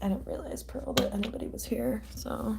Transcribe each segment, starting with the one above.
I didn't realize, Pearl, that anybody was here, so.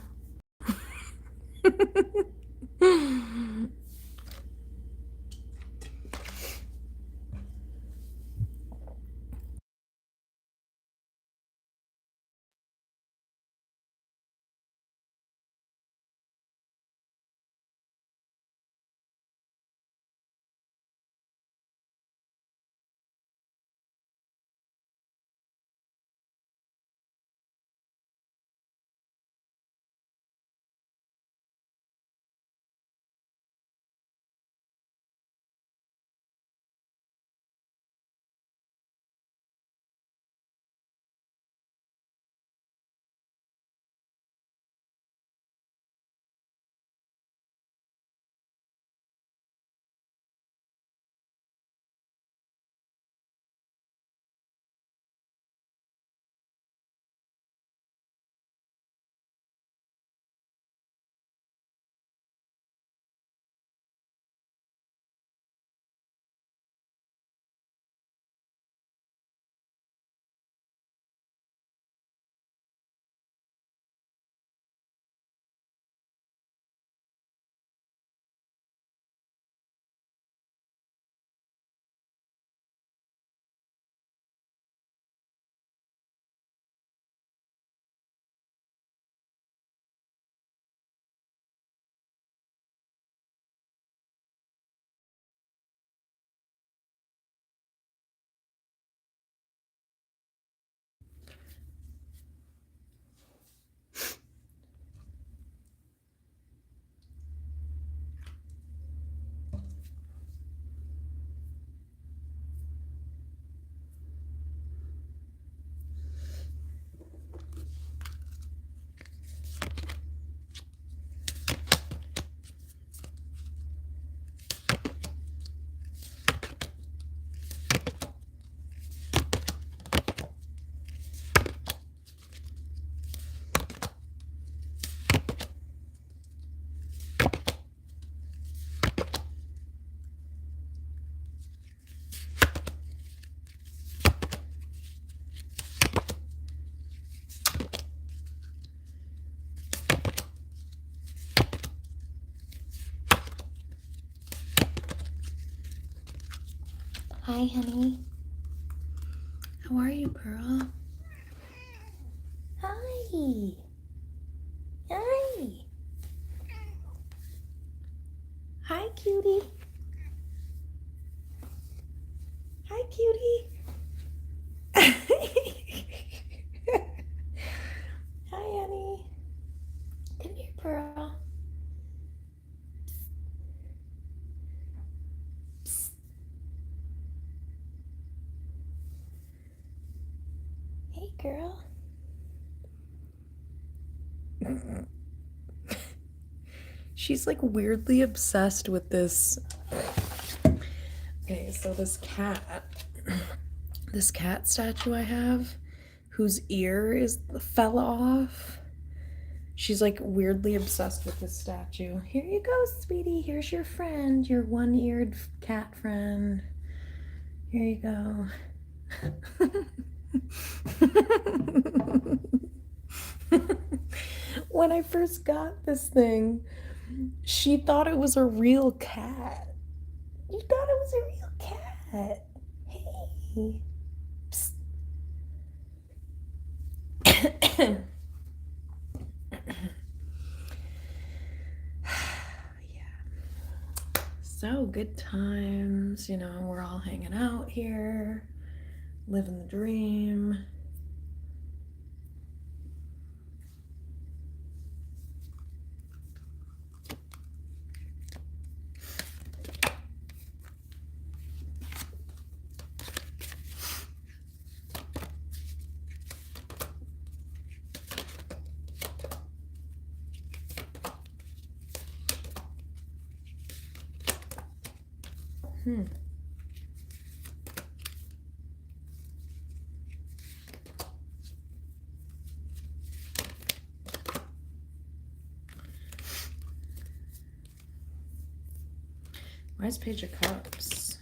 Hi, honey. How are you, Pearl? Hi. Hi. Hi, cutie. Hi, cutie. Hi, honey. Come here, Pearl. Psst. Hey, girl. She's like weirdly obsessed with this. Okay, so this cat statue I have, whose ear fell off. She's like weirdly obsessed with this statue. Here you go, sweetie. Here's your friend, your one-eared cat friend. Here you go. When I first got this thing, she thought it was a real cat. You thought it was a real cat. Hey. Psst. Yeah. So good times, you know, we're all hanging out here, living the dream. Why is Page of Cups?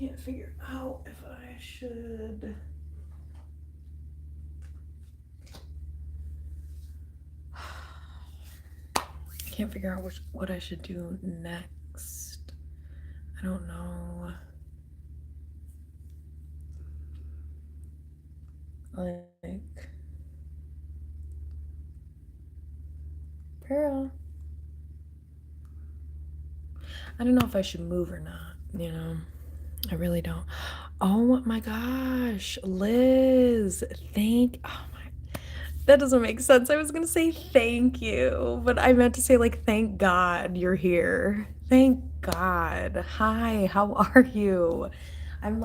can't figure out if I should. I can't figure out what I should do next. I don't know. Like, Pearl. I don't know if I should move or not, you know? I really don't. Oh my gosh, Liz, oh my, that doesn't make sense. I was gonna say thank you, but I meant to say like, thank God you're here. Thank God. Hi, how are you? I'm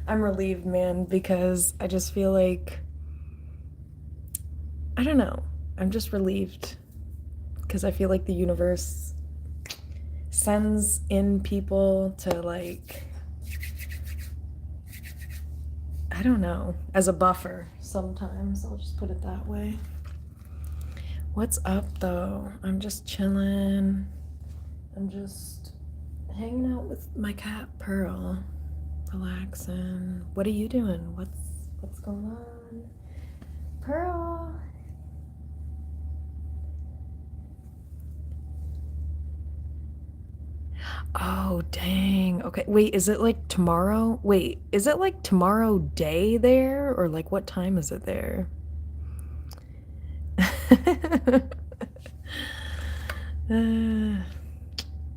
relieved, man, because I just feel like, I don't know. I'm just relieved because I feel like the universe sends in people to like, I don't know, as a buffer sometimes. I'll just put it that way. What's up though? I'm just chilling. I'm just hanging out with my cat Pearl, relaxing. What are you doing? What's going on? Pearl. Oh, dang. Okay. Wait, is it like tomorrow? Wait, is it like tomorrow day there? Or like what time is it there?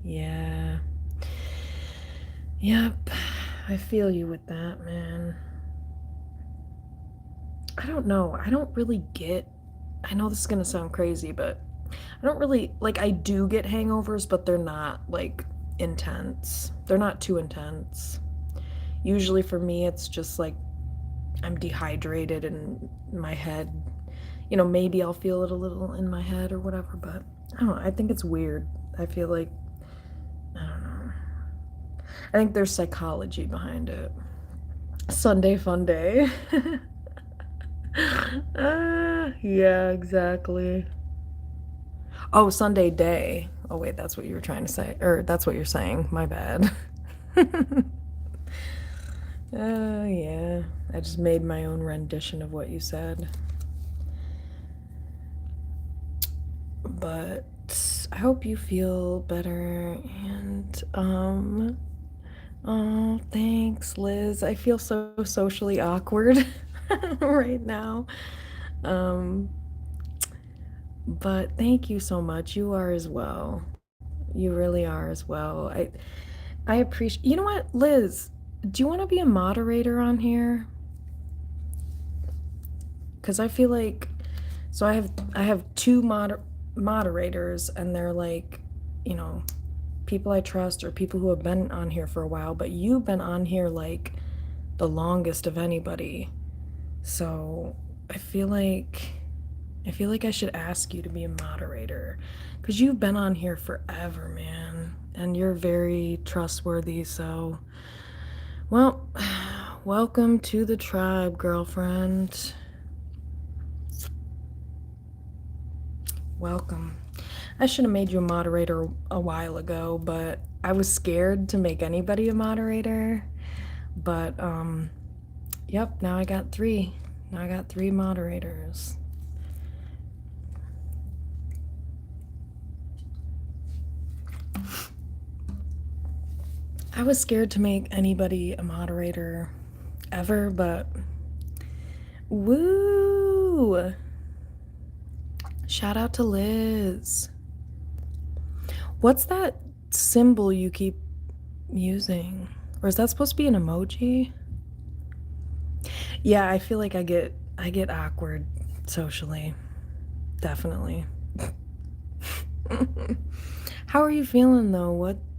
Yeah. Yep. I feel you with that, man. I don't know. I don't really get. I know this is gonna sound crazy, but I don't really like. I do get hangovers, but they're not like intense. They're not too intense. Usually for me, it's just like I'm dehydrated and my head, you know, maybe I'll feel it a little in my head or whatever, but I don't know. I think it's weird. I feel like, I don't know. I think there's psychology behind it. Sunday fun day. Yeah, exactly. Oh, Sunday day. Oh, wait, that's what you were trying to say. Or that's what you're saying. My bad. Yeah. I just made my own rendition of what you said. But I hope you feel better and oh, thanks, Liz. I feel so socially awkward right now. Um but thank you so much. You are as well. You really are as well. I appreciate. You know what, Liz? Do you want to be a moderator on here? Cuz I feel like so I have two moderators and they're like, you know, people I trust or people who have been on here for a while, but you've been on here like the longest of anybody. So, I feel like I should ask you to be a moderator cuz you've been on here forever, man, and you're very trustworthy, so well, welcome to the tribe, girlfriend. Welcome. I should have made you a moderator a while ago, but I was scared to make anybody a moderator. But, yep, now I got three. Now I got three moderators. I was scared to make anybody a moderator ever, but woo! Shout out to Liz. What's that symbol you keep using? Or is that supposed to be an emoji? Yeah, I feel like I get awkward socially. Definitely. How are you feeling though?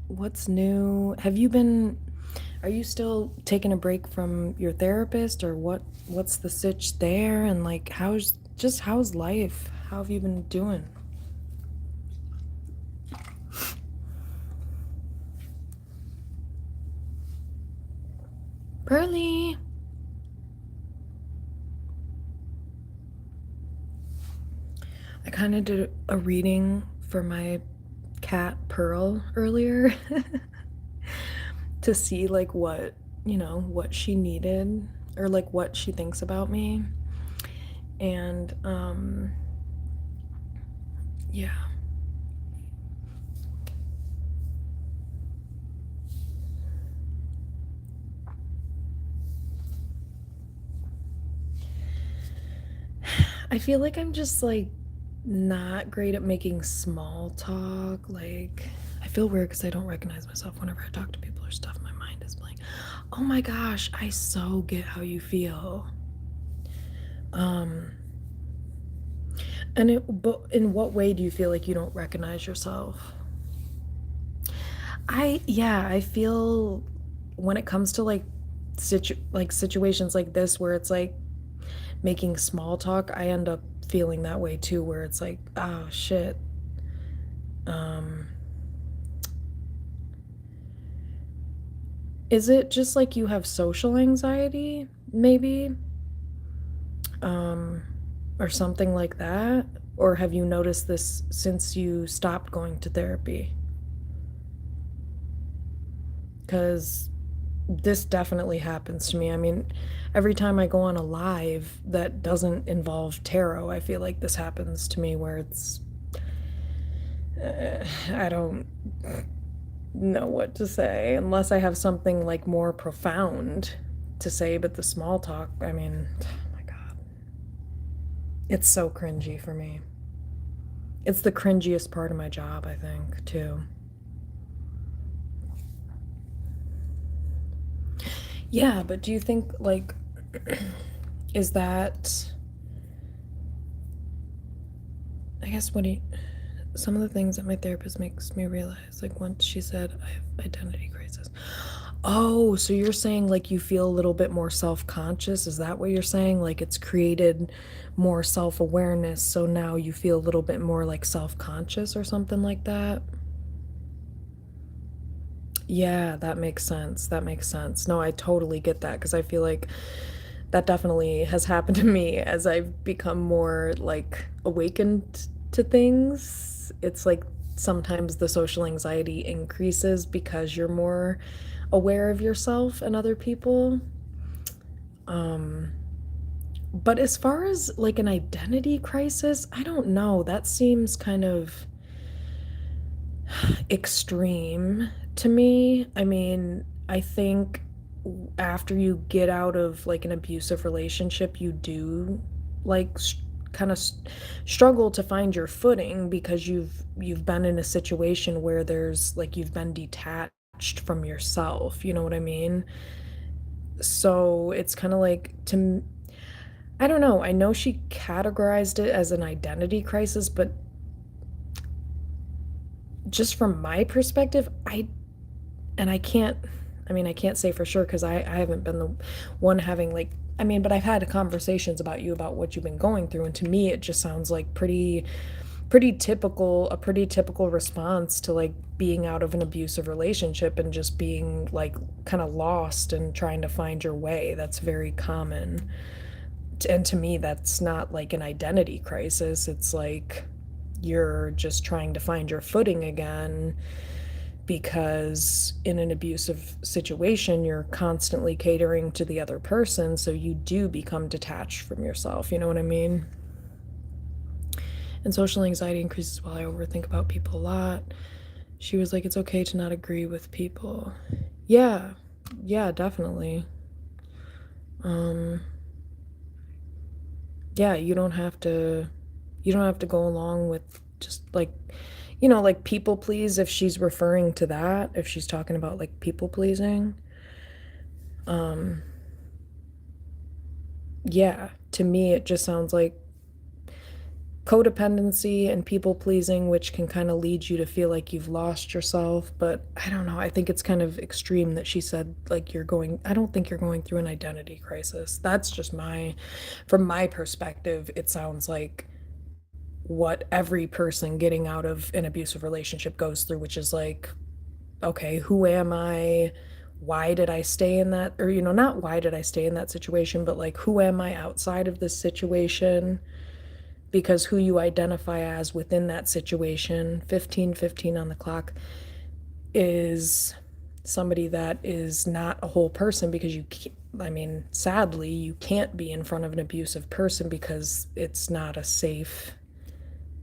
What's new? Are you still taking a break from your therapist or what's the sitch there and like how's life? How have you been doing? Pearly. I kind of did a reading for my cat Pearl earlier to see like what what she needed or like what she thinks about me. And yeah. I feel like I'm just like not great at making small talk. Like, I feel weird because I don't recognize myself whenever I talk to people or stuff. My mind is blank. Oh my gosh, I so get how you feel. Um, but in what way do you feel like you don't recognize yourself? Yeah, I feel when it comes to like situations like this where it's like making small talk, I end up feeling that way too, where it's like, oh shit. Um, is it just like you have social anxiety, maybe? Um, or something like that? Or have you noticed this since you stopped going to therapy? Because this definitely happens to me. I mean, every time I go on a live that doesn't involve tarot, I feel like this happens to me where it's I don't know what to say unless I have something like more profound to say, but the small talk, I mean, oh my God. It's so cringy for me. It's the cringiest part of my job, I think, too. Yeah, but do you think like is that I guess what do you some of the things that my therapist makes me realize, like once she said I have identity crisis. Oh, so you're saying like you feel a little bit more self-conscious? Is that what you're saying? Like it's created more self-awareness, so now you feel a little bit more like self-conscious or something like that? Yeah, that makes sense. That makes sense. No, I totally get that because I feel like that definitely has happened to me as I've become more like awakened to things. It's like sometimes the social anxiety increases because you're more aware of yourself and other people. Um, but as far as like an identity crisis, I don't know. That seems kind of extreme to me. I mean, I think after you get out of like an abusive relationship, you do like kind of struggle to find your footing because you've been in a situation where there's like you've been detached from yourself, you know what I mean? So it's kind of like to I don't know. I know she categorized it as an identity crisis, but just from my perspective, I can't, I mean, I can't say for sure because I haven't been the one having like, I mean, but I've had conversations about you about what you've been going through, and to me, it just sounds like a pretty typical response to like being out of an abusive relationship and just being like kind of lost and trying to find your way. That's very common. And to me, that's not like an identity crisis. It's like you're just trying to find your footing again because in an abusive situation, you're constantly catering to the other person, so you do become detached from yourself. You know what I mean? And social anxiety increases while I overthink about people a lot. She was like, it's okay to not agree with people. Yeah, yeah, definitely. Um, yeah, you don't have to go along with just like, like people please if she's referring to that, if she's talking about like people pleasing. Um, yeah, to me, it just sounds like codependency and people pleasing, which can kind of lead you to feel like you've lost yourself. But I don't know. I think it's kind of extreme that she said, like, I don't think you're going through an identity crisis. That's just from my perspective, it sounds like what every person getting out of an abusive relationship goes through, which is like, okay, who am I? Why did I stay in that? Or, not why did I stay in that situation, but like, who am I outside of this situation? Because who you identify as within that situation, 15:15 on the clock, is somebody that is not a whole person, because you can't, I mean, sadly, you can't be in front of an abusive person because it's not a safe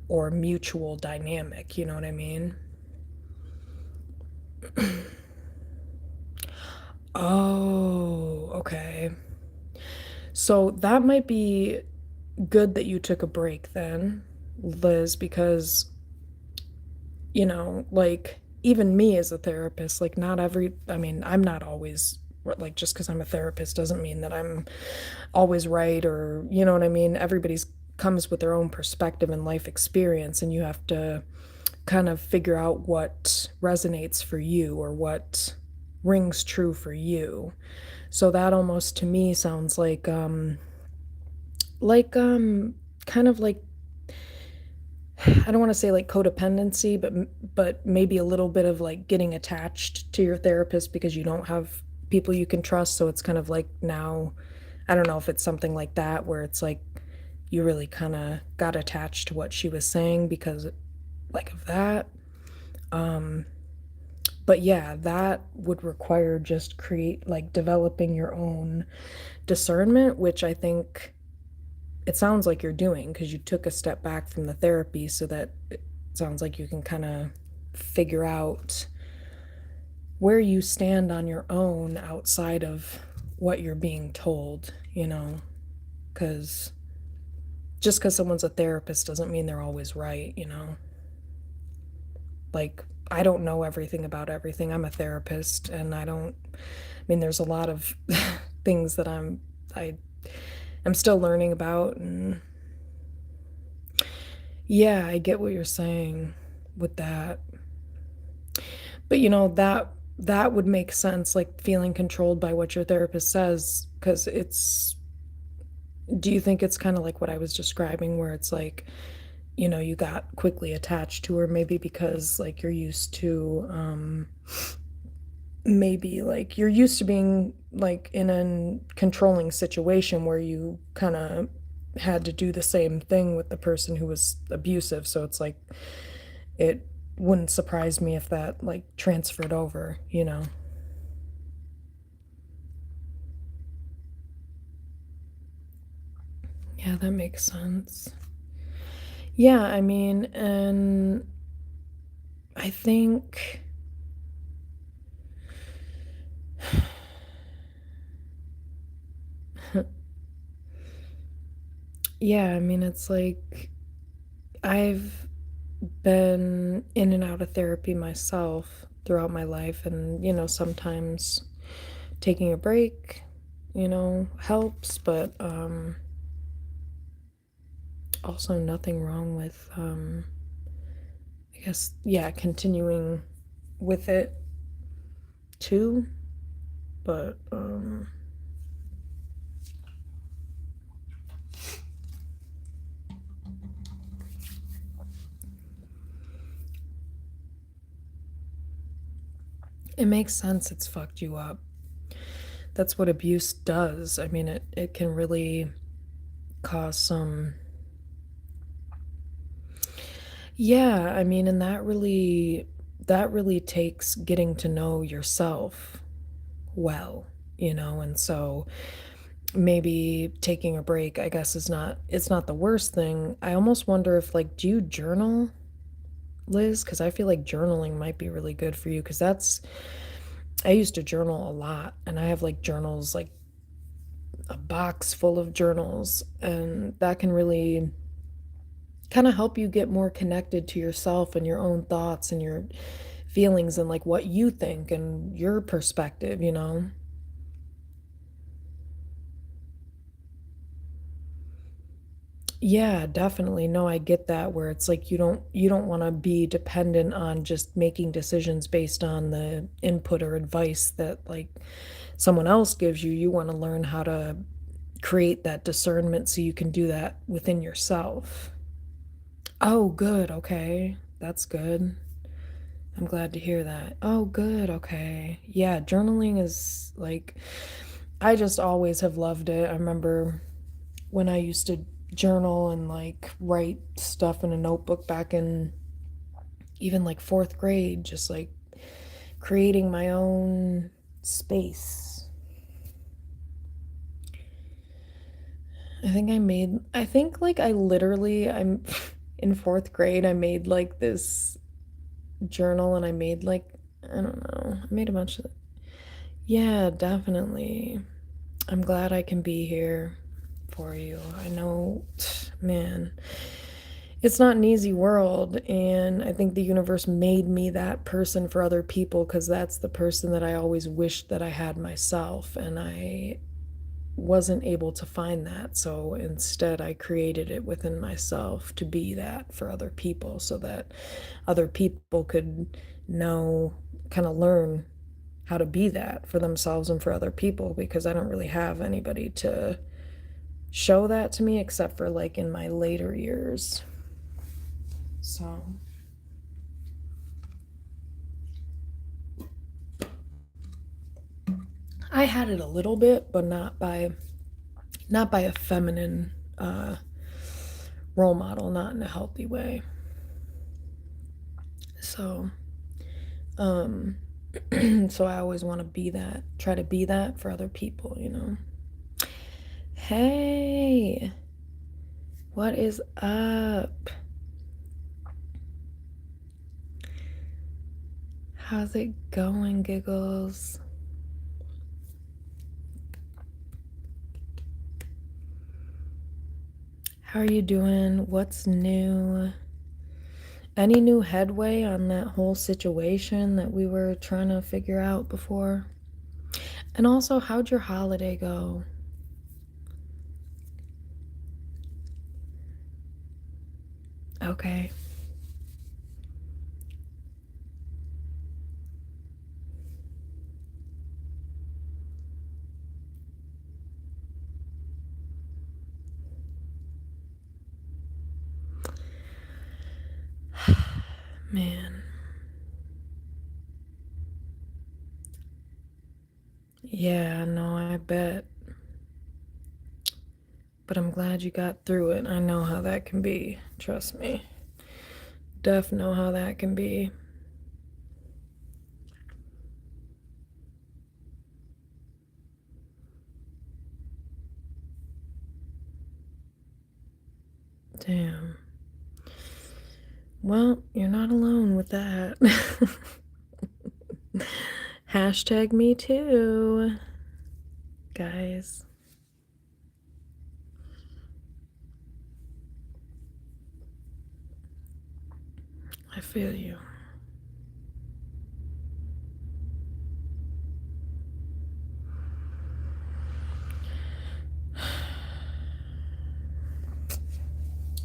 or mutual dynamic, you know what I mean? Oh, okay. So that might be good that you took a break then, Liz, because, like, even me as a therapist, like, not every, I mean, I'm not always, like, just because I'm a therapist doesn't mean that I'm always right, or, you know what I mean? Everybody's comes with their own perspective and life experience, and you have to kind of figure out what resonates for you or what rings true for you. So that almost to me sounds like kind of like, I don't want to say like codependency, but maybe a little bit of like getting attached to your therapist because you don't have people you can trust. So it's kind of like now, I don't know if it's something like that where it's like you really kind of got attached to what she was saying because like of that. Um, but yeah, that would require just create like developing your own discernment, which I think it sounds like you're doing because you took a step back from the therapy so that it sounds like you can kind of figure out where you stand on your own outside of what you're being told, because just because someone's a therapist doesn't mean they're always right. Like, I don't know everything about everything. I'm a therapist, and I mean, there's a lot of things that I'm still learning about, and yeah, I get what you're saying with that. But that would make sense, like feeling controlled by what your therapist says, because do you think it's kind of like what I was describing, where it's like, you got quickly attached to her, maybe because like you're used to, maybe like you're used to being like in a controlling situation where you kind of had to do the same thing with the person who was abusive. So it's like it wouldn't surprise me if that like transferred over. Yeah, that makes sense. Yeah, I mean, and I think, yeah, I mean, it's like I've been in and out of therapy myself throughout my life, and sometimes taking a break, helps, but also nothing wrong with I guess, yeah, continuing with it too, but it makes sense. It's fucked you up. That's what abuse does. I mean, it can really cause some, yeah, I mean, and that really takes getting to know yourself well, and so maybe taking a break, I guess, it's not the worst thing. I almost wonder if, like, do you journal, Liz? Because I feel like journaling might be really good for you, because I used to journal a lot, and I have like journals, like a box full of journals, and that can really kind of help you get more connected to yourself and your own thoughts and your feelings and like what you think and your perspective. Yeah, definitely. No, I get that, where it's like you don't want to be dependent on just making decisions based on the input or advice that like someone else gives you. You want to learn how to create that discernment so you can do that within yourself. Oh, good. Okay. That's good. I'm glad to hear that. Oh, good. Okay. Yeah, journaling is like, I just always have loved it. I remember when I used to journal and like write stuff in a notebook back in even like fourth grade, just like creating my own space. I'm in fourth grade, I made like this journal and I made like, I don't know, I made a bunch of, yeah, definitely. I'm glad I can be here for you. I know, man, it's not an easy world, and I think the universe made me that person for other people because that's the person that I always wished that I had myself, and I wasn't able to find that. So instead, I created it within myself to be that for other people so that other people could know, kind of learn how to be that for themselves and for other people, because I don't really have anybody to show that to me except for like in my later years. So I had it a little bit, but not by a feminine role model, not in a healthy way. So so I always want to be that, try to be that for other people, you know. Hey, what is up? How's it going, Giggles? How are you doing? What's new? Any new headway on that whole situation that we were trying to figure out before? And also, how'd your holiday go? Okay. Man. Yeah, no, I bet. But I'm glad you got through it. I know how that can be. Trust me. Def know how that can be. Damn. Well, you're not alone with that. Hashtag me too, guys. I feel you.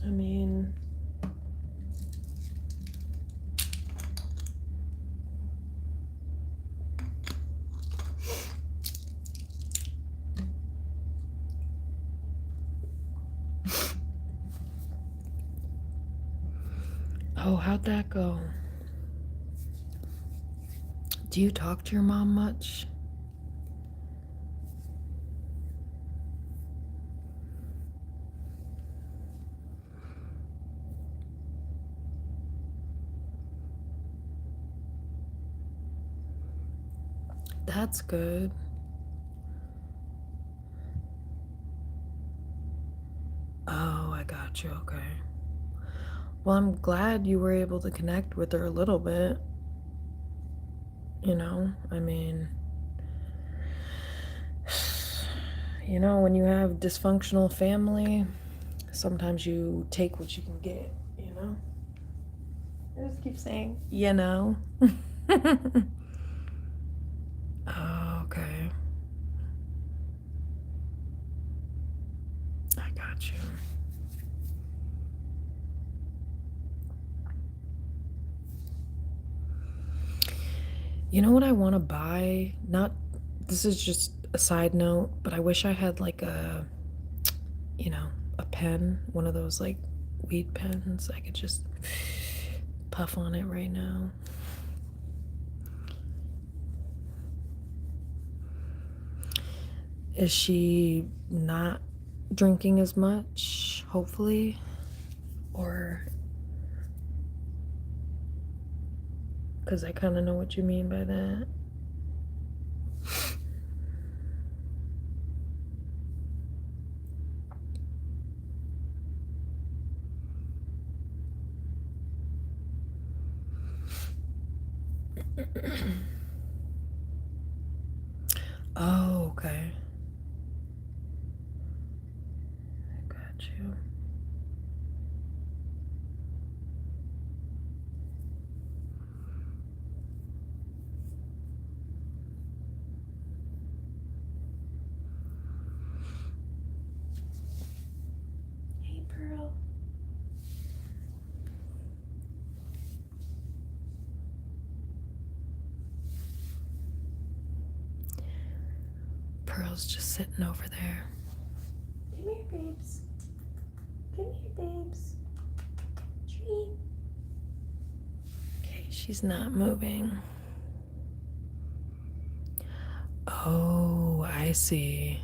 I mean, oh, how'd that go? Do you talk to your mom much? That's good. Oh, I got you. Okay. Well, I'm glad you were able to connect with her a little bit. You know, I mean, when you have dysfunctional family, sometimes you take what you can get, you know? I just keep saying, you know? Oh, okay. I got you. You know what I want to buy? This is just a side note, but I wish I had like a pen, one of those like weed pens. I could just puff on it right now. Is she not drinking as much, hopefully? Or because I kind of know what you mean by that. Oh, okay. I got you. Hey, Pearl. Pearl's just sitting over there. Come here, babes. Come here, babes. Tree. Okay, she's not moving. Oh, I see.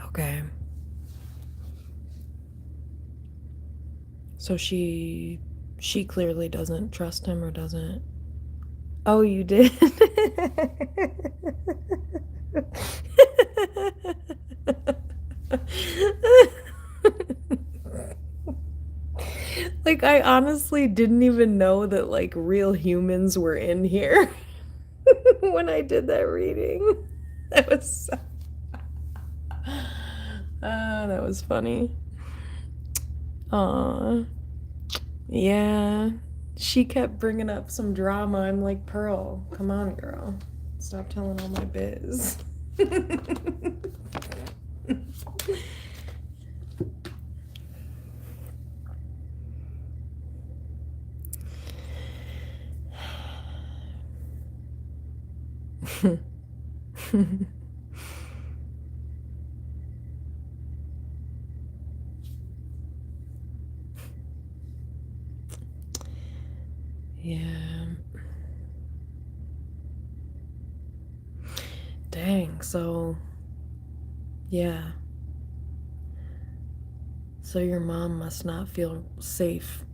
Okay. So she clearly doesn't trust him or doesn't. Oh, you did? Like, I honestly didn't even know that, like, real humans were in here when I did that reading. That was so... that was funny. Aw. Yeah. She kept bringing up some drama. I'm like, Pearl, come on, girl. Stop telling all my biz. Yeah. Dang, so yeah. So your mom must not feel safe.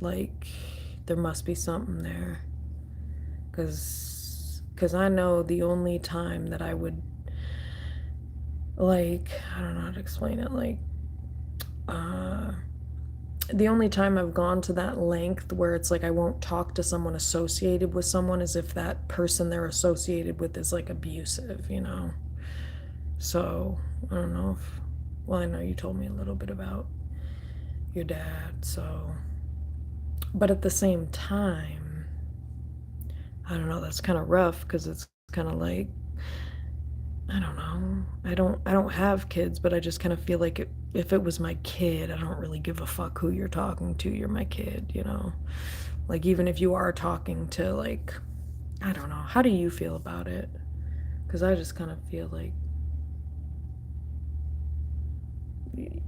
Like there must be something there. Cause I know the only time that I would, like, I don't know how to explain it, like the only time I've gone to that length where it's like I won't talk to someone associated with someone is if that person they're associated with is like abusive, you know? So I don't know if, well, I know you told me a little bit about your dad, so, but at the same time, I don't know, that's kind of rough because it's kind of like, I don't know. I don't have kids, but I just kind of feel like if it was my kid, I don't really give a fuck who you're talking to. You're my kid, you know? Like, even if you are talking to, like, I don't know. How do you feel about it? Because I just kind of feel like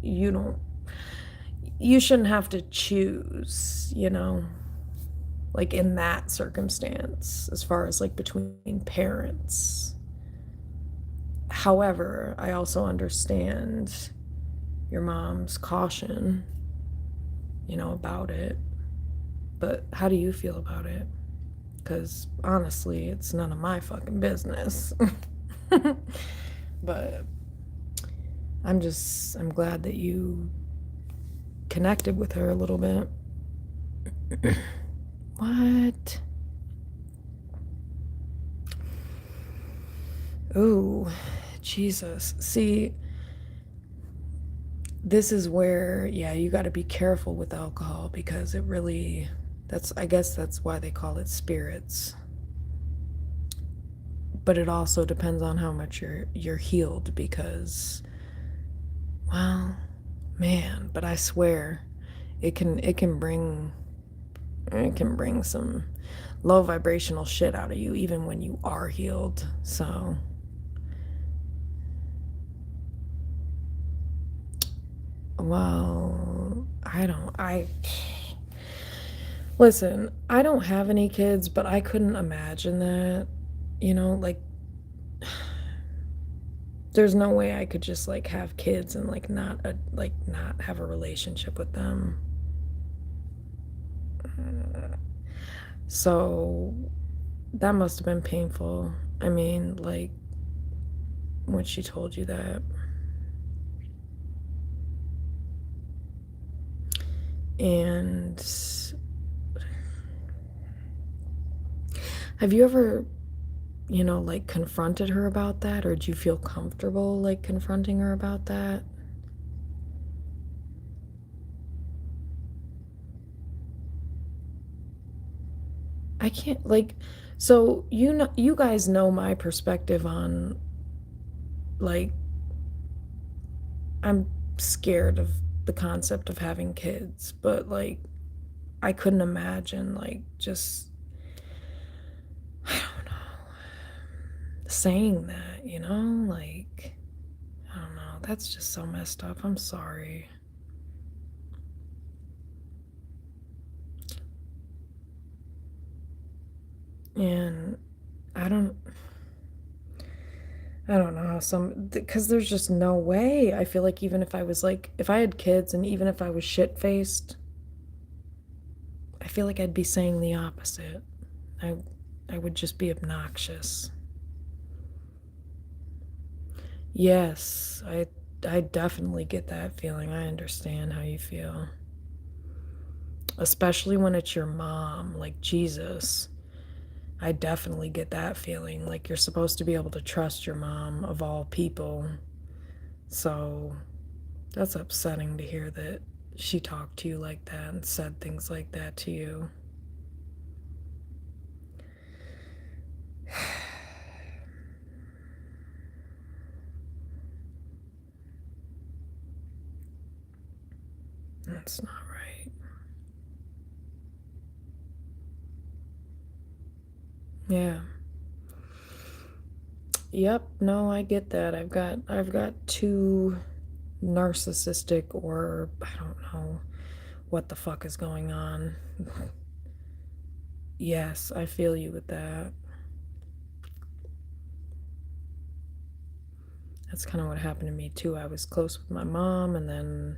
you shouldn't have to choose, you know? Like, in that circumstance, as far as, like, between parents. However, I also understand your mom's caution, you know, about it. But how do you feel about it? Because honestly, it's none of my fucking business. But I'm glad that you connected with her a little bit. What? Ooh, Jesus. See, this is where, yeah, you got to be careful with alcohol because it really, I guess that's why they call it spirits. But it also depends on how much you're healed because, well, man, but I swear it can bring some low vibrational shit out of you even when you are healed. So well, I listen, I don't have any kids, but I couldn't imagine that, you know, like there's no way I could just like have kids and like not have a relationship with them. So that must have been painful. I mean, like, when she told you that. And have you ever, like confronted her about that? Or do you feel comfortable, like, confronting her about that? I can't, like, so you guys know my perspective on, like, I'm scared of the concept of having kids, but, like, I couldn't imagine, like, just, I don't know, saying that, like, I don't know, that's just so messed up. I'm sorry. And I don't I don't know how because there's just no way. I feel like even if I was like, if I had kids and even if I was shit faced, I feel like I'd be saying the opposite. I, I would just be obnoxious. Yes, I definitely get that feeling. I understand how you feel. Especially when it's your mom, like Jesus. I definitely get that feeling. Like you're supposed to be able to trust your mom of all people. So that's upsetting to hear that she talked to you like that and said things like that to you. That's not right. Yeah. Yep, no, I get that. I've got two narcissistic, or I don't know what the fuck is going on. Yes, I feel you with that. That's kind of what happened to me too. I was close with my mom and then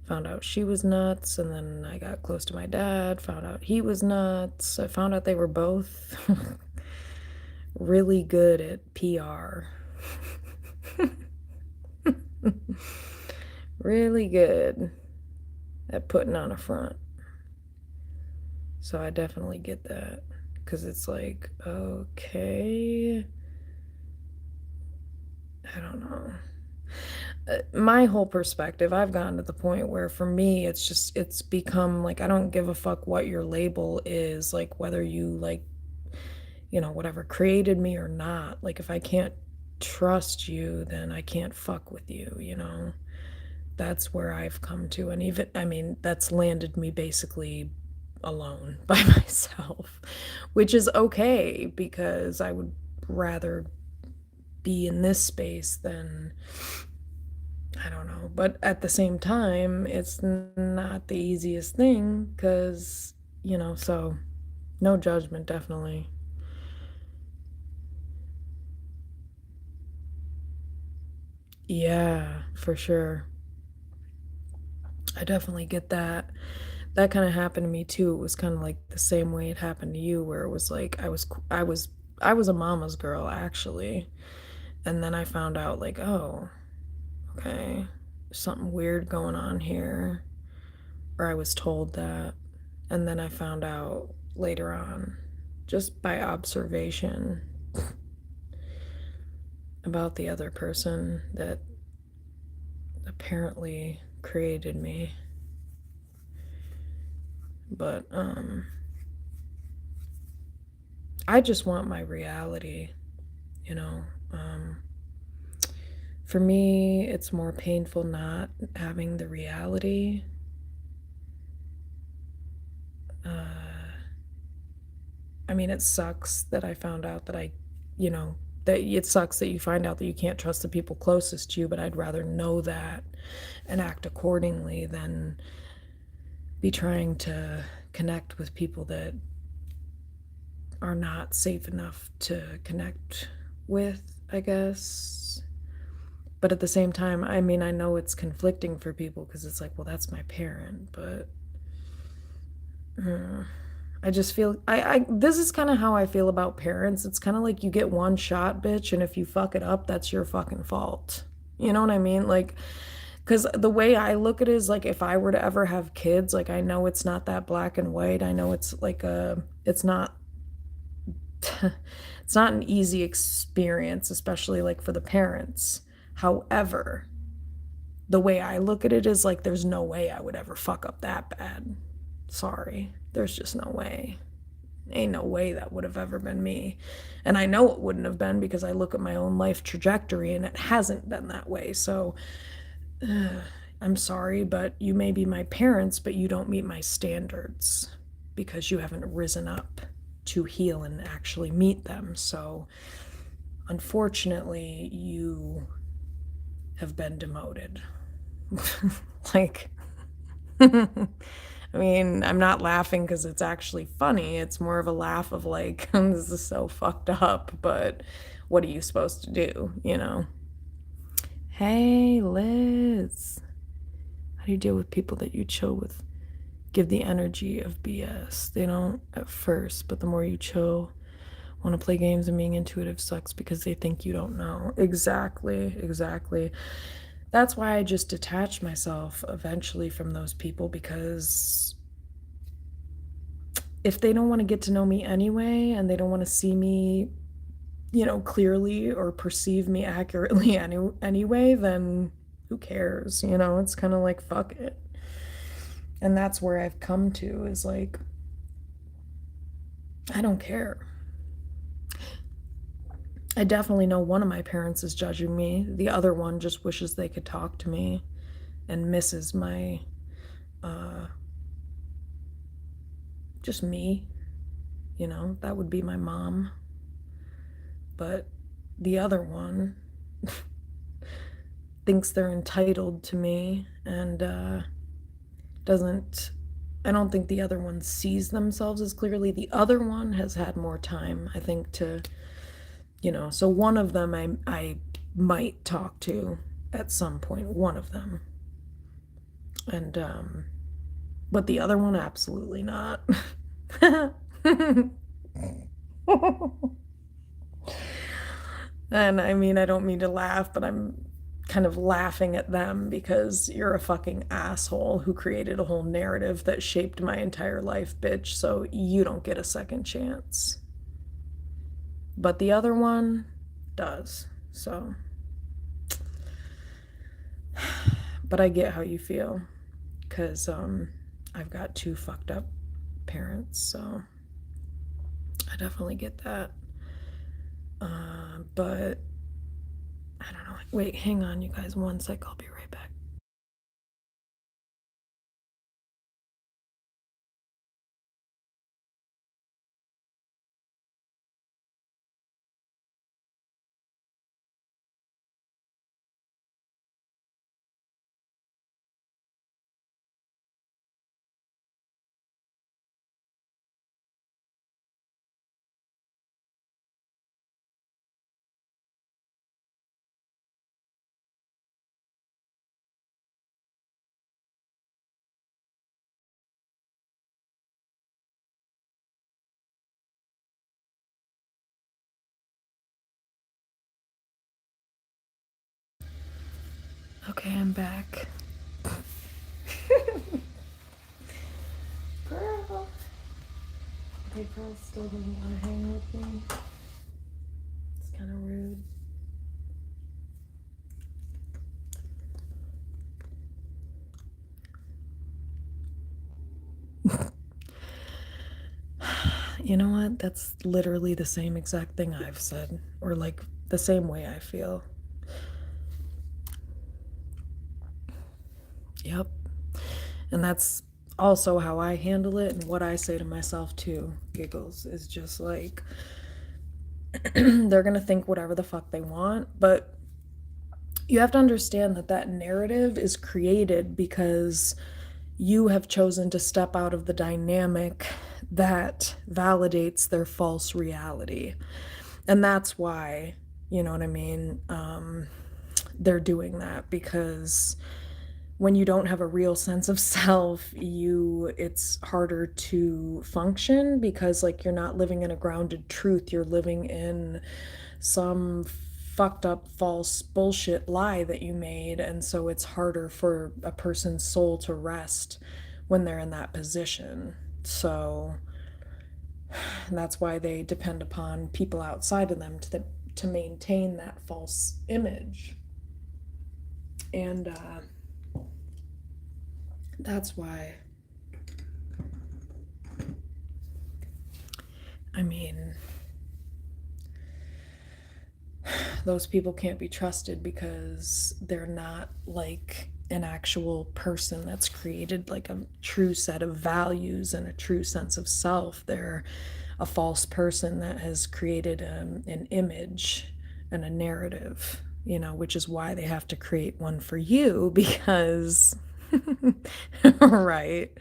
found out she was nuts, and then I got close to my dad, found out he was nuts. I found out they were both really good at PR. Really good at putting on a front. So I definitely get that. Because it's like, okay, I don't know. My whole perspective, I've gotten to the point where for me, it's become like, I don't give a fuck what your label is, like, whether you, like, whatever, created me or not. Like, if I can't trust you, then I can't fuck with you. That's where I've come to. And even, I mean, that's landed me basically alone by myself, which is okay because I would rather be in this space than, I don't know. But at the same time, it's not the easiest thing because, so no judgment, definitely. Yeah, for sure. I definitely get that. That kind of happened to me too. It was kind of like the same way it happened to you, where it was like I was a mama's girl actually, and then I found out like, oh, okay, there's something weird going on here, or I was told that, and then I found out later on, just by observation, about the other person that apparently created me. But I just want my reality, you know. Um, for me, it's more painful not having the reality. Uh, I mean, it sucks that I found out that you know, that it sucks that you find out that you can't trust the people closest to you, but I'd rather know that and act accordingly than be trying to connect with people that are not safe enough to connect with, I guess. But at the same time, I mean, I know it's conflicting for people because it's like, well, that's my parent, but I just feel this is kind of how I feel about parents. It's kind of like you get one shot, bitch, and if you fuck it up, that's your fucking fault. You know what I mean? Like, because the way I look at it is like if I were to ever have kids, like I know it's not that black and white. I know it's like it's not it's not an easy experience, especially like for the parents. However, the way I look at it is like there's no way I would ever fuck up that bad. Sorry. There's just no way. Ain't no way that would have ever been me. And I know it wouldn't have been because I look at my own life trajectory and it hasn't been that way. So I'm sorry, but you may be my parents, but you don't meet my standards because you haven't risen up to heal and actually meet them. So unfortunately, you have been demoted. Like, I mean, I'm not laughing because it's actually funny. It's more of a laugh of like, this is so fucked up, but what are you supposed to do, you know? Hey, Liz. How do you deal with people that you chill with? Give the energy of BS. They don't at first, but the more you chill, want to play games and being intuitive sucks because they think you don't know. Exactly, exactly. That's why I just detached myself eventually from those people, because if they don't want to get to know me anyway and they don't want to see me, you know, clearly or perceive me accurately anyway, then who cares? You know, it's kind of like fuck it. And that's where I've come to is like, I don't care. I definitely know one of my parents is judging me. The other one just wishes they could talk to me and misses my, just me. You know, that would be my mom. But the other one thinks they're entitled to me and doesn't, I don't think the other one sees themselves as clearly. The other one has had more time, I think, to, you know, so one of them I might talk to at some point, one of them. And, but the other one, absolutely not. And I mean, I don't mean to laugh, but I'm kind of laughing at them because you're a fucking asshole who created a whole narrative that shaped my entire life, bitch. So you don't get a second chance. But the other one does. So, but I get how you feel because I've got two fucked up parents. So I definitely get that. But I don't know. Wait, hang on, you guys. One sec. I'll be right back. Okay, I'm back. Girl. Okay, girl still doesn't want to hang with me. It's kind of rude. You know what? That's literally the same exact thing I've said, or like the same way I feel. Yep. And that's also how I handle it, and what I say to myself too, Giggles, is just like, they're gonna think whatever the fuck they want, but you have to understand that that narrative is created because you have chosen to step out of the dynamic that validates their false reality. And that's why, you know what I mean? They're doing that because when you don't have a real sense of self, it's harder to function because like you're not living in a grounded truth. You're living in some fucked up false bullshit lie that you made, and so it's harder for a person's soul to rest when they're in that position. So that's why they depend upon people outside of them to maintain that false image. And that's why, I mean, those people can't be trusted because they're not like an actual person that's created like a true set of values and a true sense of self. They're a false person that has created an image and a narrative, which is why they have to create one for you because, right?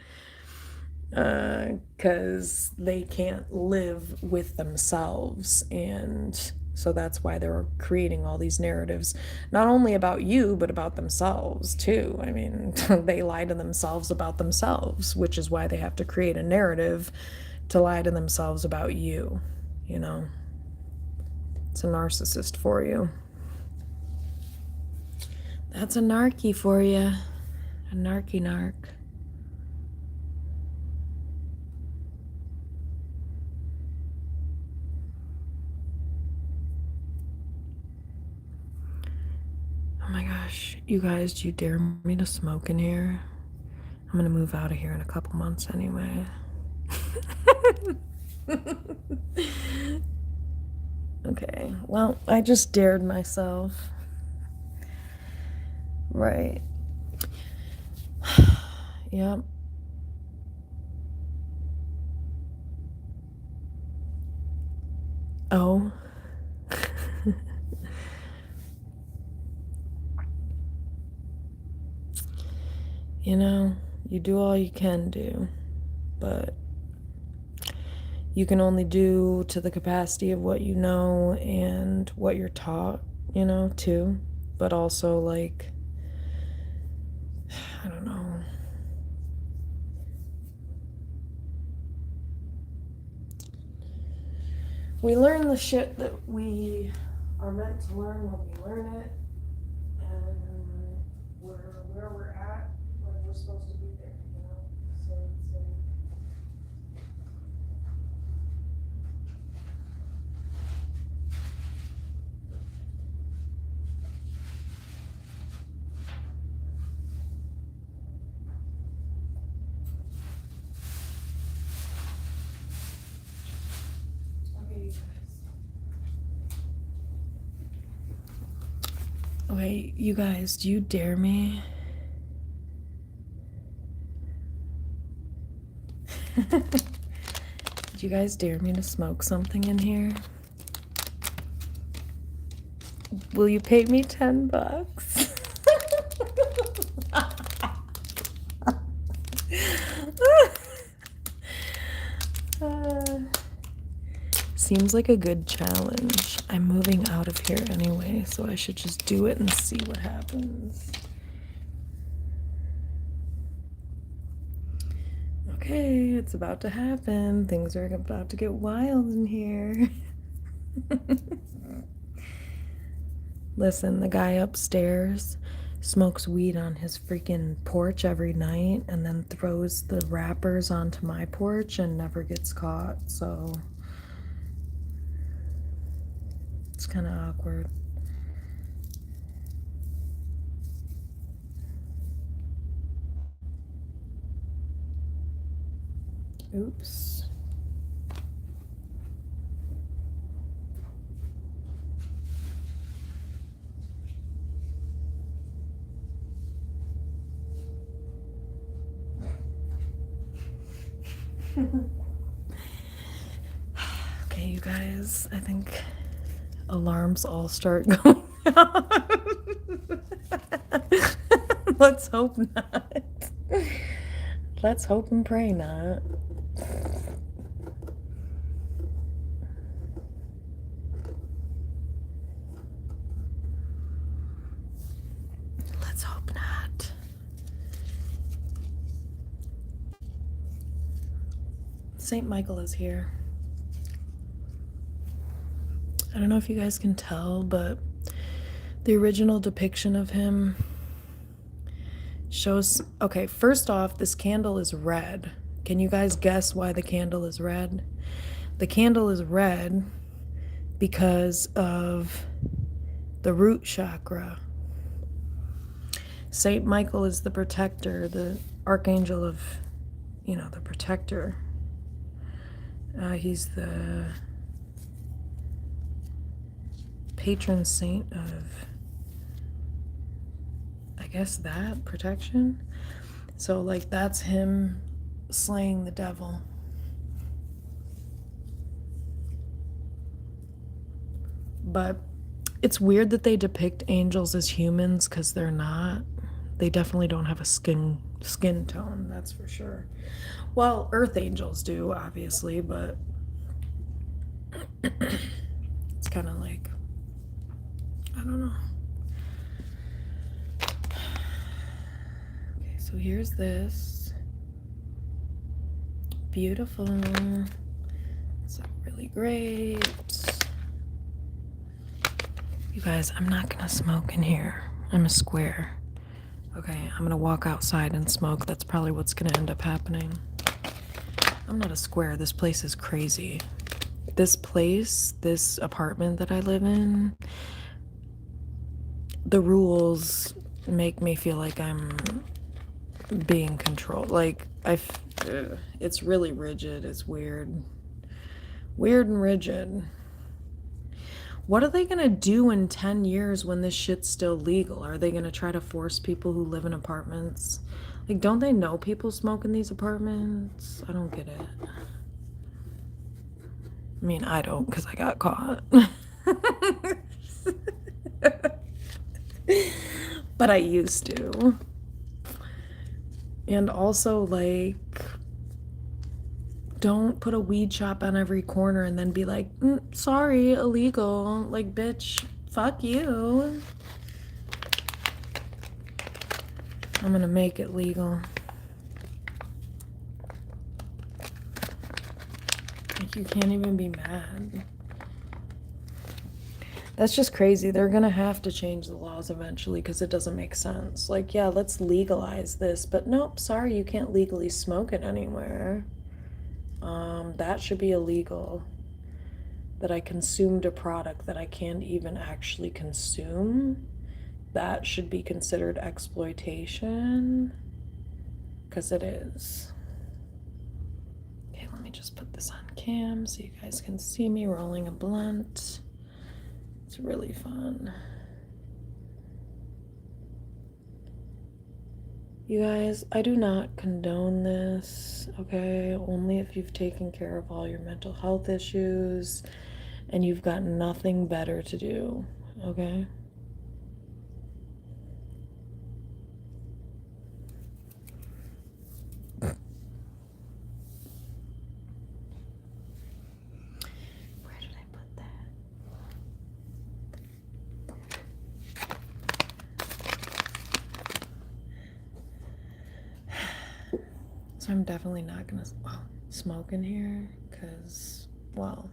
Because they can't live with themselves. And so that's why they're creating all these narratives, not only about you, but about themselves too. I mean, they lie to themselves about themselves, which is why they have to create a narrative to lie to themselves about you. It's a narcissist for you. That's a narky for you. A narky narc. Oh my gosh, you guys, do you dare me to smoke in here? I'm gonna move out of here in a couple months anyway. Okay, well, I just dared myself. Right. Yep. Oh. You do all you can do, but you can only do to the capacity of what you know and what you're taught, too. But also, like, I don't know. We learn the shit that we are meant to learn when we learn it, and we're where we're at when we're supposed to be there, So it's like, okay, you guys. Okay, you guys, do you dare me? Do you guys dare me to smoke something in here? Will you pay me $10? Seems like a good challenge. I'm moving out of here anyway, so I should just do it and see what happens. Okay, it's about to happen. Things are about to get wild in here. Listen, the guy upstairs smokes weed on his freaking porch every night and then throws the wrappers onto my porch and never gets caught, so it's kind of awkward. Oops. Okay, you guys, I think alarms all start going off. Let's hope not. Let's hope and pray not. Let's hope not. Saint Michael is here. I don't know if you guys can tell, but the original depiction of him shows... Okay, first off, this candle is red. Can you guys guess why the candle is red? The candle is red because of the root chakra. Saint Michael is the protector, the archangel of, you know, the protector. He's the patron saint of, I guess, that protection. So like that's him slaying the devil. But it's weird that they depict angels as humans, because they're not. They definitely don't have a skin tone, that's for sure. Well, earth angels do, obviously, but it's kind of like, I don't know. Okay, so here's this. Beautiful. It's really great. You guys, I'm not gonna smoke in here. I'm a square. Okay, I'm gonna walk outside and smoke. That's probably what's gonna end up happening. I'm not a square. This place is crazy. This place, this apartment that I live in, the rules make me feel like I'm being controlled. Like, it's really rigid. It's weird. Weird and rigid. What are they gonna do in 10 years when this shit's still legal? Are they gonna try to force people who live in apartments? Like, don't they know people smoke in these apartments? I don't get it. I mean, I don't, because I got caught. But I used to. And also, like, don't put a weed shop on every corner and then be like, sorry, illegal. Like, bitch, fuck you. I'm gonna make it legal. Like, you can't even be mad. That's just crazy. They're gonna have to change the laws eventually, because it doesn't make sense. Like, yeah, let's legalize this, but nope, sorry, you can't legally smoke it anywhere. That should be illegal. That I consumed a product that I can't even actually consume. That should be considered exploitation. Because it is. Okay, let me just put this on cam so you guys can see me rolling a blunt. It's really fun. You guys, I do not condone this, okay? Only if you've taken care of all your mental health issues and you've got nothing better to do, okay? Where did I put that? So I'm definitely not gonna smoke in here, because, well,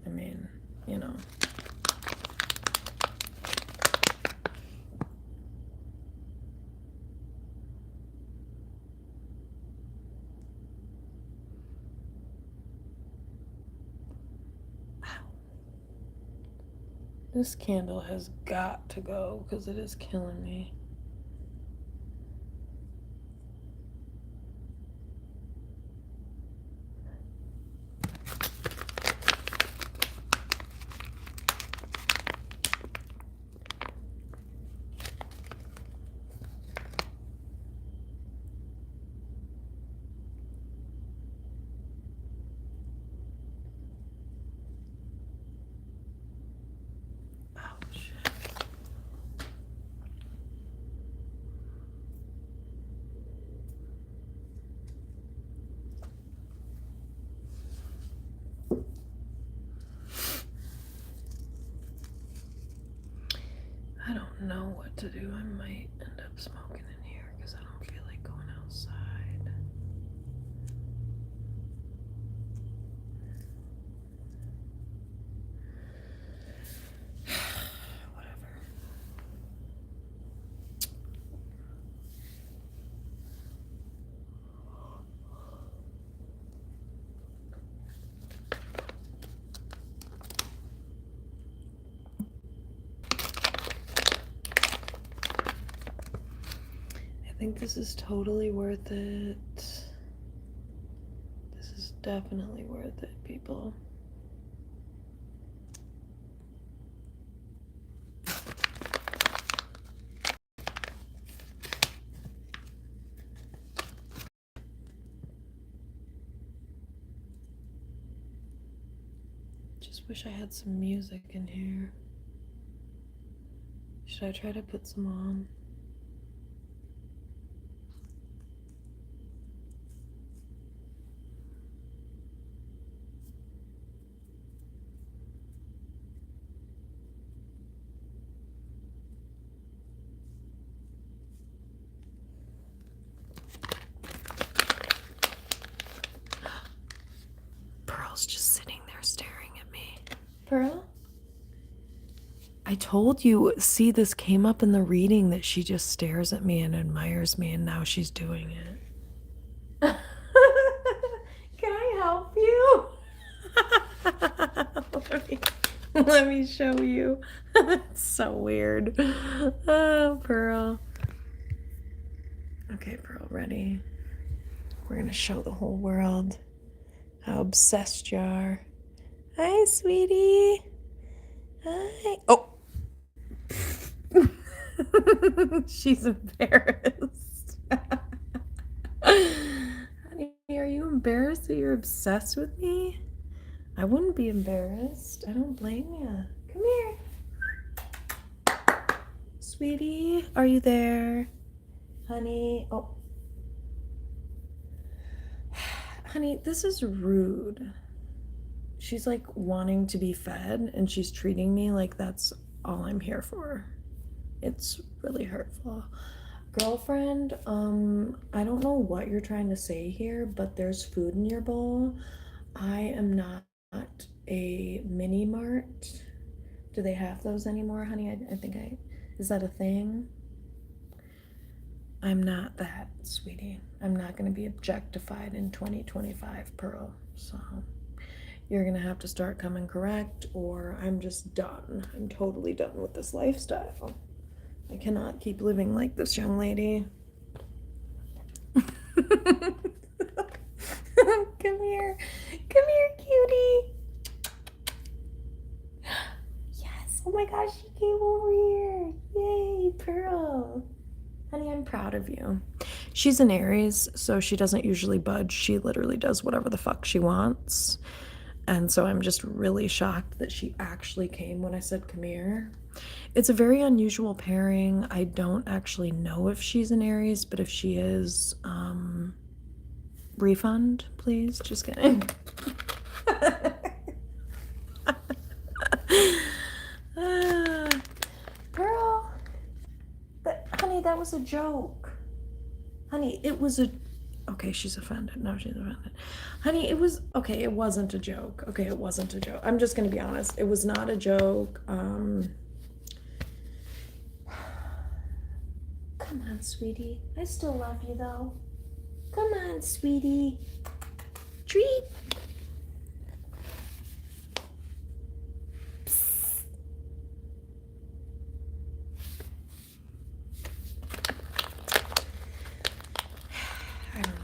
I mean, you know. This candle has got to go, because it is killing me. I don't know what to do. I might end up smoking in here because I don't feel like going outside. think this is totally worth it. This is definitely worth it, people. Just wish I had some music in here. Should I try to put some on? Pearl's just sitting there staring at me. Pearl? I told you, see, this came up in the reading that she just stares at me and admires me, and now she's doing it. Can I help you? let me show you. It's so weird. Oh, Pearl. Okay, Pearl, ready? We're gonna show the whole world how obsessed you are. Hi, sweetie. Hi. Oh. She's embarrassed. Honey, are you embarrassed that you're obsessed with me? I wouldn't be embarrassed. I don't blame you. Come here. Sweetie, are you there? Honey. Oh. Honey, this is rude. She's like wanting to be fed and she's treating me like that's all I'm here for. It's really hurtful. Girlfriend, I don't know what you're trying to say here, but there's food in your bowl. I am not a mini mart. Do they have those anymore, honey? I think is that a thing? I'm not that, sweetie. I'm not going to be objectified in 2025, Pearl. So you're going to have to start coming correct, or I'm just done. I'm totally done with this lifestyle. I cannot keep living like this, young lady. Come here. Come here, cutie. Yes. Oh my gosh, she came over here. Yay, Pearl. Honey, I'm proud of you. She's an Aries, so she doesn't usually budge. She literally does whatever the fuck she wants. And so I'm just really shocked that she actually came when I said come here. It's a very unusual pairing. I don't actually know if she's an Aries, but if she is, refund, please. Just kidding. Pearl, honey, that was a joke. Honey, it was a... Okay, she's offended. No, she's offended. Honey, it was... Okay, it wasn't a joke. Okay, it wasn't a joke. I'm just gonna be honest. It was not a joke. Come on, sweetie. I still love you, though. Come on, sweetie. Treat. I don't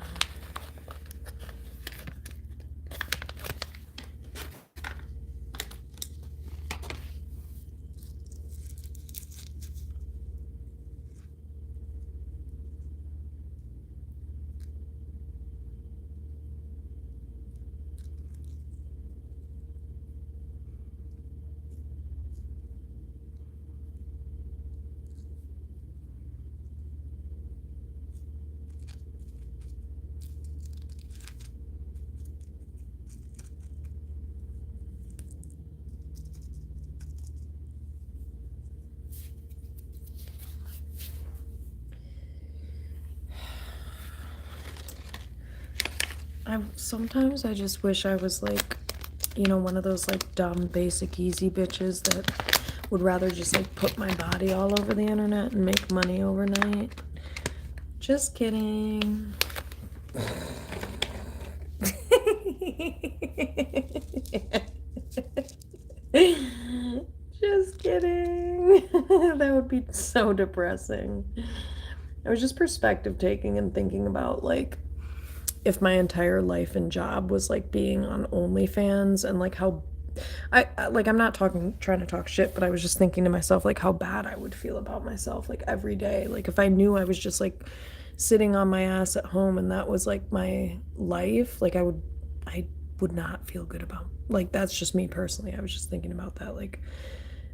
know. Sometimes I just wish I was like, you know, one of those like dumb, basic, easy bitches that would rather just like put my body all over the internet and make money overnight. Just kidding. Just kidding. That would be so depressing. I was just perspective taking and thinking about, like, if my entire life and job was like being on OnlyFans, and like how I'm not trying to talk shit, but I was just thinking to myself, like, how bad I would feel about myself, like, every day. Like, if I knew I was just like sitting on my ass at home and that was like my life, like, I would not feel good about, like, that's just me personally. I was just thinking about that. Like,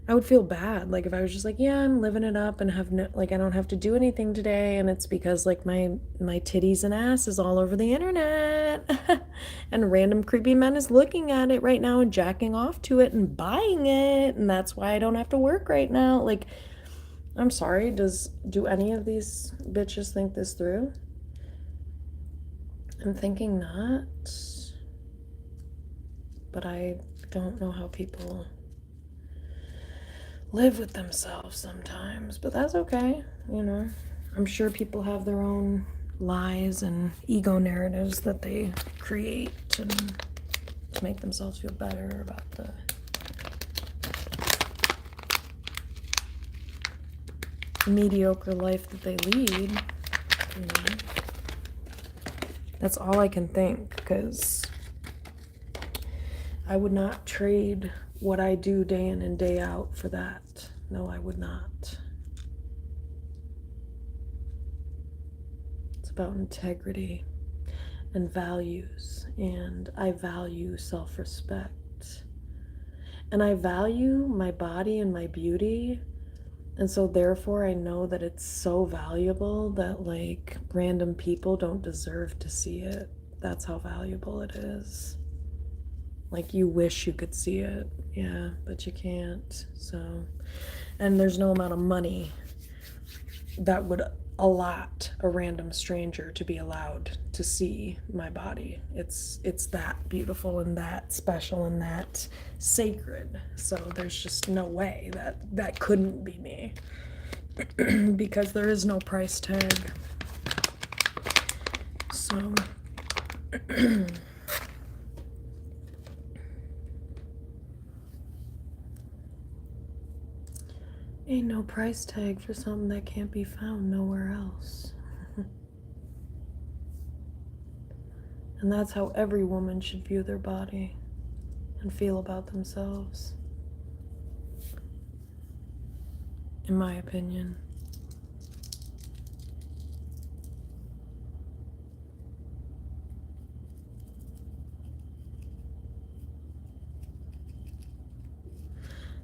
I would feel bad, like, if I was just like, yeah, I'm living it up and have no, like, I don't have to do anything today, and it's because like my titties and ass is all over the internet, and random creepy men is looking at it right now and jacking off to it and buying it, and that's why I don't have to work right now. Like, I'm sorry, do any of these bitches think this through? I'm thinking not, but I don't know how people live with themselves sometimes, but that's okay, you know. I'm sure people have their own lies and ego narratives that they create and to make themselves feel better about the mediocre life that they lead, you know. That's all I can think, because I would not trade what I do day in and day out for that. No, I would not. It's about integrity and values, and I value self-respect, and I value my body and my beauty, and so therefore I know that it's so valuable that, like, random people don't deserve to see it. That's how valuable it is. Like, you wish you could see it, yeah, but you can't. So, and there's no amount of money that would allot a random stranger to be allowed to see my body. It's that beautiful and that special and that sacred. So there's just no way that couldn't be me, because there is no price tag. So ain't no price tag for something that can't be found nowhere else. And that's how every woman should view their body and feel about themselves, in my opinion.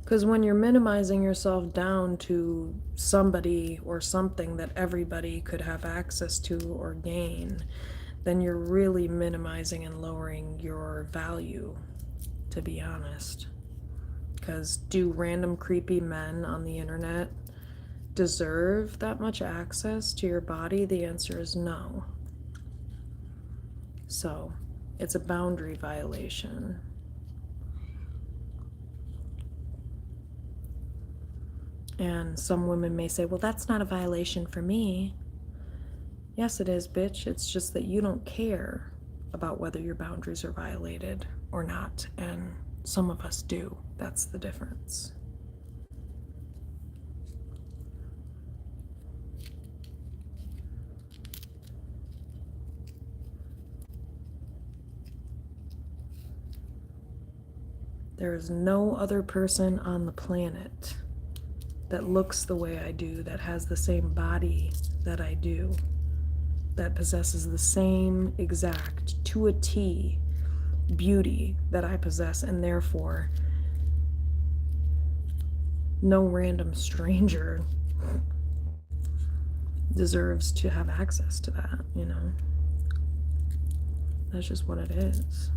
Because when you're minimizing yourself down to somebody or something that everybody could have access to or gain, then you're really minimizing and lowering your value, to be honest. Because do random creepy men on the internet deserve that much access to your body? The answer is no. So it's a boundary violation. And some women may say, well, that's not a violation for me. Yes, it is, bitch. It's just that you don't care about whether your boundaries are violated or not. And some of us do. That's the difference. There is no other person on the planet that looks the way I do, that has the same body that I do, that possesses the same exact, to a T, beauty that I possess, and therefore no random stranger deserves to have access to that, you know? That's just what it is.